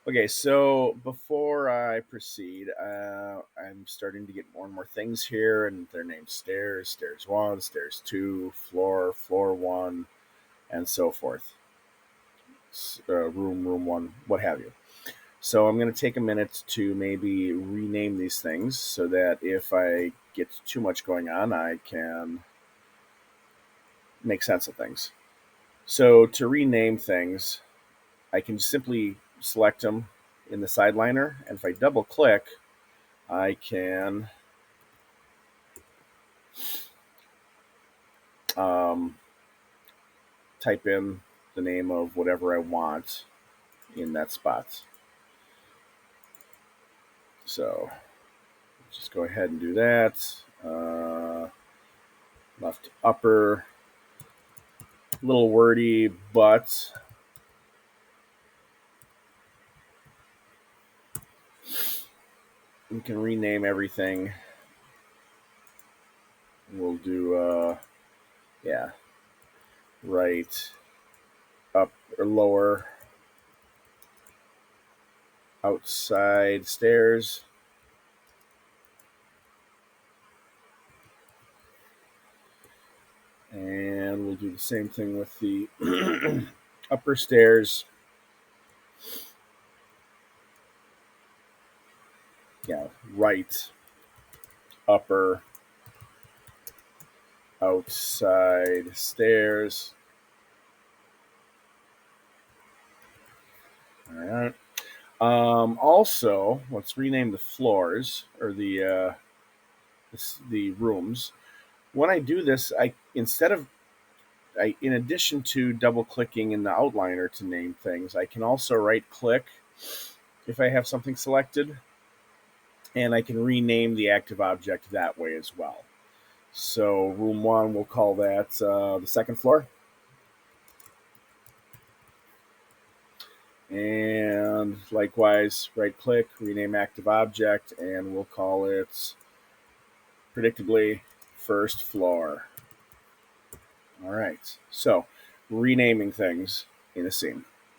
Okay, so before I proceed, I'm starting to get more and more things here, and they're named stairs, stairs one, stairs two, floor, floor one, and so forth. Room, room one, what have you. So I'm going to take a minute to maybe rename these things so that if I get too much going on, I can make sense of things. So to rename things, I can simply select them in the sideliner, and if I double click, I can um, type in the name of whatever I want in that spot. So just go ahead and do that. Left upper, a little wordy, but we can rename everything. We'll do, yeah, right, up or lower, outside stairs. And we'll do the same thing with the upper stairs. Yeah, right, upper, outside stairs. All right. Also, let's rename the floors or the rooms. When I do this, in addition to double clicking in the outliner to name things, I can also right click if I have something selected, and I can rename the active object that way as well. So room one, we'll call that the second floor. And likewise, right click, rename active object, and we'll call it predictably first floor. All right. So renaming things in a scene.